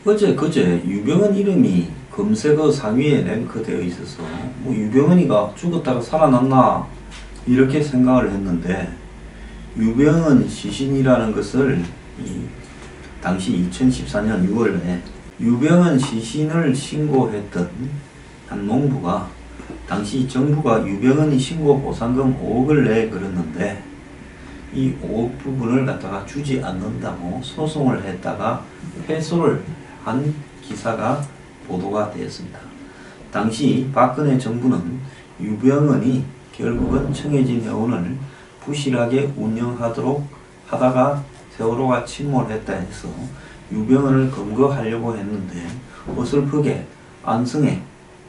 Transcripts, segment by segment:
어제 그제 유병헌 이름이 검색어 상위에 랭크되어 있어서 뭐 유병헌이가 죽었다가 살아났나 이렇게 생각을 했는데, 유병헌 시신이라는 것을 당시 2014년 6월에 유병헌 시신을 신고했던 한 농부가 당시 정부가 유병헌이 신고 보상금 5억을 내걸었는데 이 5억 부분을 갖다가 주지 않는다고 소송을 했다가 패소를 한 기사가 보도가 되었습니다. 당시 박근혜 정부는 유병헌이 결국은 청해진 해운을 부실하게 운영하도록 하다가 세월호가 침몰했다 해서 유병헌을 검거하려고 했는데, 어설프게 안성에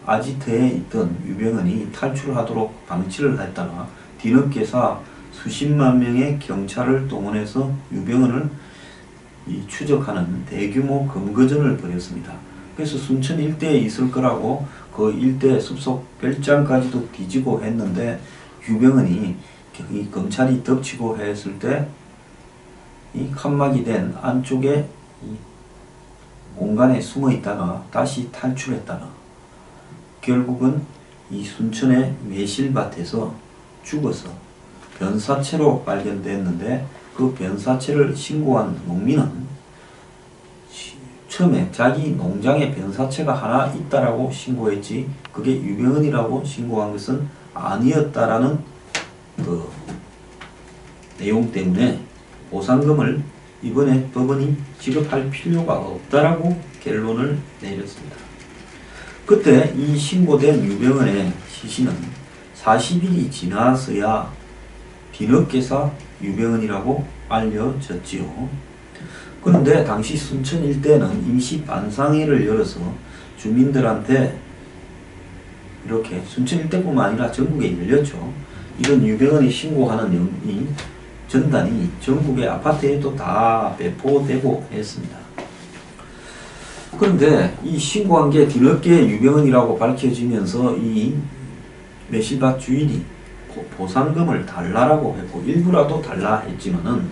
아지트에 있던 유병헌이 탈출하도록 방치를 했다가 뒤늦게서 수십만 명의 경찰을 동원해서 유병헌을 추적하는 대규모 검거전을 벌였습니다. 그래서 순천 일대에 있을 거라고 그 일대 숲속 별장까지도 뒤지고 했는데, 유병헌이 이 검찰이 덮치고 했을 때 이 칸막이 된 안쪽에 이 공간에 숨어 있다가 다시 탈출했다가 결국은 이 순천의 매실밭에서 죽어서 변사체로 발견됐는데, 그 변사체를 신고한 농민은 처음에 자기 농장에 변사체가 하나 있다라고 신고했지 그게 유병헌이라고 신고한 것은 아니었다라는 그 내용 때문에 보상금을 이번에 법원이 지급할 필요가 없다라고 결론을 내렸습니다. 그때 이 신고된 유병헌의 시신은 40일이 지나서야 뒤늦게서 유병헌이라고 알려졌지요. 그런데 당시 순천 일대는 임시 반상회를 열어서 주민들한테 이렇게 순천 일대뿐만 아니라 전국에 열렸죠. 이런 유병헌이 신고하는 이 전단이 전국의 아파트에도 다 배포되고 했습니다. 그런데 이 신고한 게 뒤늦게 유병헌이라고 밝혀지면서 이 매실밭 주인이 보상금을 달라라고 했고, 일부라도 달라 했지만은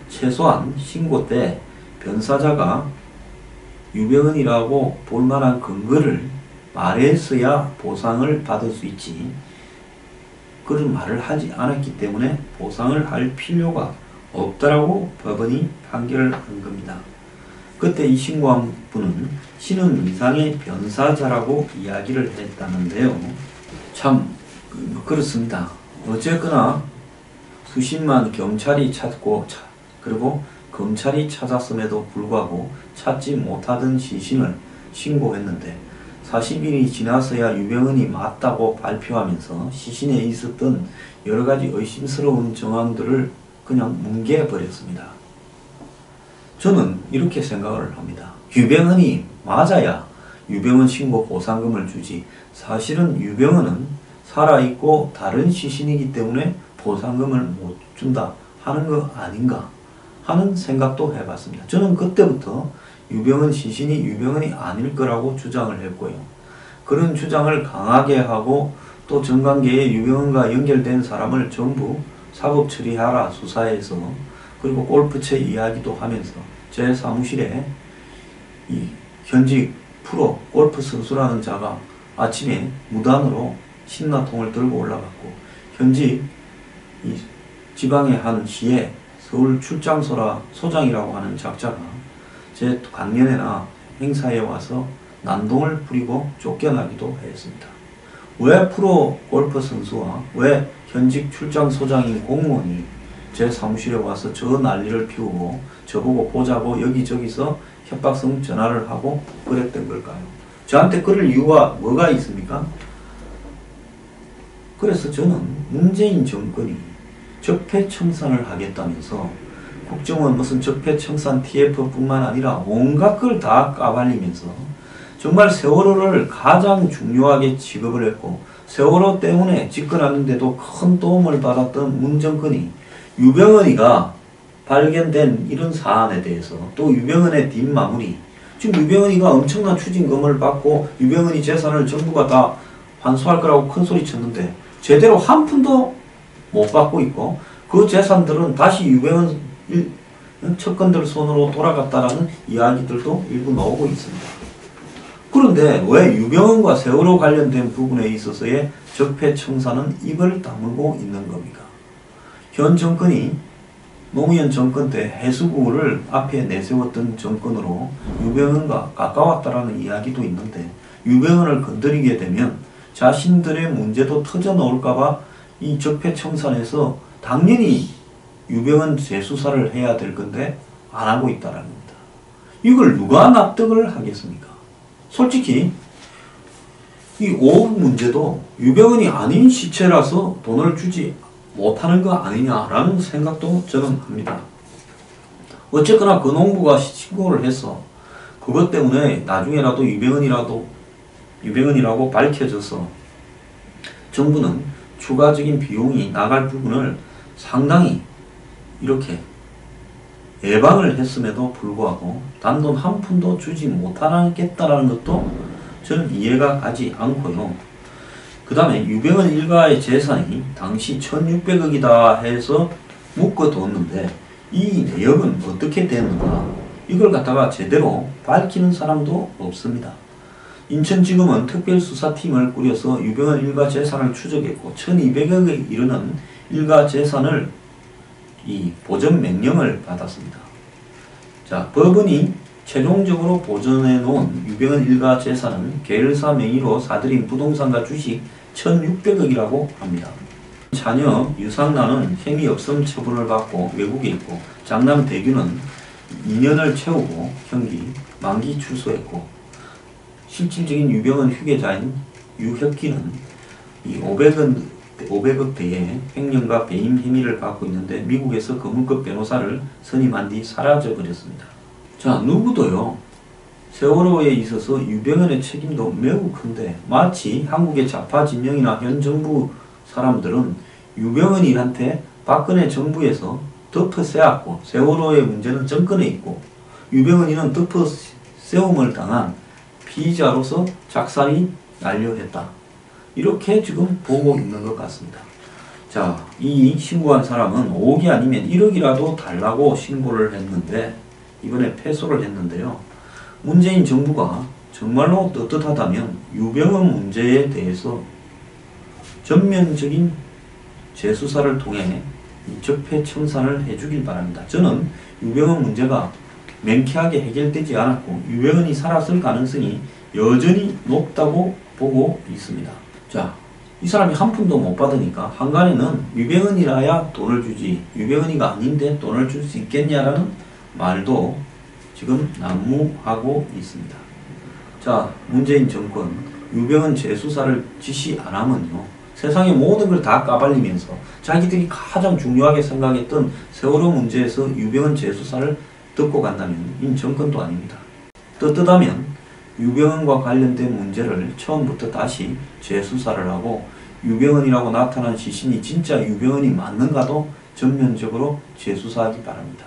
최소한 신고 때 변사자가 유병헌이라고 볼만한 근거를 말했어야 보상을 받을 수 있지, 그런 말을 하지 않았기 때문에 보상을 할 필요가 없다라고 법원이 판결을 한 겁니다. 그때 이 신고한 분은 신은 이상의 변사자라고 이야기를 했다는데요. 참 그렇습니다. 어쨌거나 수십만 경찰이 찾고 그리고 검찰이 찾았음에도 불구하고 찾지 못하던 시신을 신고했는데 40일이 지나서야 유병헌이 맞다고 발표하면서 시신에 있었던 여러가지 의심스러운 정황들을 그냥 뭉개버렸습니다. 저는 이렇게 생각을 합니다. 유병헌이 맞아야 유병헌 신고 보상금을 주지, 사실은 유병헌은 살아있고 다른 시신이기 때문에 보상금을 못 준다 하는 거 아닌가 하는 생각도 해봤습니다. 저는 그때부터 유병헌 시신이 유병헌이 아닐 거라고 주장을 했고요. 그런 주장을 강하게 하고 또 정관계에 유병헌과 연결된 사람을 전부 사법 처리하라 수사해서, 그리고 골프채 이야기도 하면서 제 사무실에 이 현직 프로 골프 선수라는 자가 아침에 무단으로 신라통을 들고 올라갔고, 현직 이 지방의 한 시에 서울 출장소라 소장이라고 하는 작자가 제 강연회나 행사에 와서 난동을 부리고 쫓겨나기도 했습니다. 왜 프로 골프 선수와 왜 현직 출장 소장인 공무원이 제 사무실에 와서 저 난리를 피우고 저보고 보자고 여기저기서 협박성 전화를 하고 그랬던 걸까요? 저한테 그럴 이유가 뭐가 있습니까? 그래서 저는 문재인 정권이 적폐청산을 하겠다면서 국정원 무슨 적폐청산 TF뿐만 아니라 온갖 걸 다 까발리면서 정말 세월호를 가장 중요하게 취급을 했고, 세월호 때문에 집권하는데도 큰 도움을 받았던 문정권이 유병헌이가 발견된 이런 사안에 대해서 또 유병헌의 뒷마무리, 지금 유병헌이가 엄청난 추징금을 받고 유병헌이 재산을 정부가 다 환수할 거라고 큰 소리 쳤는데 제대로 한 푼도 못 받고 있고, 그 재산들은 다시 유병헌 척건들 손으로 돌아갔다라는 이야기들도 일부 나오고 있습니다. 그런데 왜 유병헌과 세월호 관련된 부분에 있어서의 적폐청산은 입을 다물고 있는 겁니까? 현 정권이 노무현 정권 때 해수부를 앞에 내세웠던 정권으로 유병헌과 가까웠다라는 이야기도 있는데, 유병헌을 건드리게 되면 자신들의 문제도 터져 나올까봐 이 적폐청산에서 당연히 유병헌 재수사를 해야 될 건데 안 하고 있다라는 겁니다. 이걸 누가 납득을 하겠습니까? 솔직히 이 5억 문제도 유병헌이 아닌 시체라서 돈을 주지 못하는 거 아니냐라는 생각도 저는 합니다. 어쨌거나 그 농부가 신고를 해서 그것 때문에 나중에라도 유병헌이라고 밝혀져서 정부는 추가적인 비용이 나갈 부분을 상당히 이렇게 예방을 했음에도 불구하고 단돈 한 푼도 주지 못하겠다라는 것도 저는 이해가 가지 않고요. 그 다음에 유병헌 일가의 재산이 당시 1600억이다 해서 묶어뒀는데 이 내역은 어떻게 됐는가, 이걸 갖다가 제대로 밝히는 사람도 없습니다. 인천지검은 특별수사팀을 꾸려서 유병헌 일가 재산을 추적했고 1200억에 이르는 일가 재산을 이 보전 명령을 받았습니다. 자, 법원이 최종적으로 보존해 놓은 유병헌 일가 재산은 계열사 명의로 사들인 부동산과 주식 1600억이라고 합니다. 자녀 유상란은 행위 없음 처분을 받고 외국에 있고, 장남 대규는 2년을 채우고 형기 만기 출소했고, 실질적인 유병헌 후계자인 유혁기는 이 500억대의 횡령과 배임 혐의를 받고 있는데 미국에서 거문급 변호사를 선임한 뒤 사라져 버렸습니다. 자, 누구도요, 세월호에 있어서 유병헌의 책임도 매우 큰데 마치 한국의 좌파 진영이나 현 정부 사람들은 유병헌이한테 박근혜 정부에서 덮어세웠고 세월호의 문제는 정권에 있고 유병헌이는 덮어세움을 당한 피의자로서 작살이 날려했다, 이렇게 지금 보고 있는 것 같습니다. 자, 이 신고한 사람은 5억이 아니면 1억이라도 달라고 신고를 했는데 이번에 패소를 했는데요. 문재인 정부가 정말로 떳떳하다면 유병헌 문제에 대해서 전면적인 재수사를 통해 적폐청산을 해주길 바랍니다. 저는 유병헌 문제가 명쾌하게 해결되지 않았고 유병헌이 살았을 가능성이 여전히 높다고 보고 있습니다. 자, 이 사람이 한 푼도 못 받으니까 한간에는 유병헌이라야 돈을 주지 유병헌이가 아닌데 돈을 줄 수 있겠냐라는 말도 지금 난무하고 있습니다. 자, 문재인 정권 유병헌 재수사를 지시 안 하면요, 세상의 모든 걸 다 까발리면서 자기들이 가장 중요하게 생각했던 세월호 문제에서 유병헌 재수사를 듣고 간다면 이 정권도 아닙니다. 떳떳하면 유병헌과 관련된 문제를 처음부터 다시 재수사를 하고 유병헌이라고 나타난 시신이 진짜 유병헌이 맞는가도 전면적으로 재수사하기 바랍니다.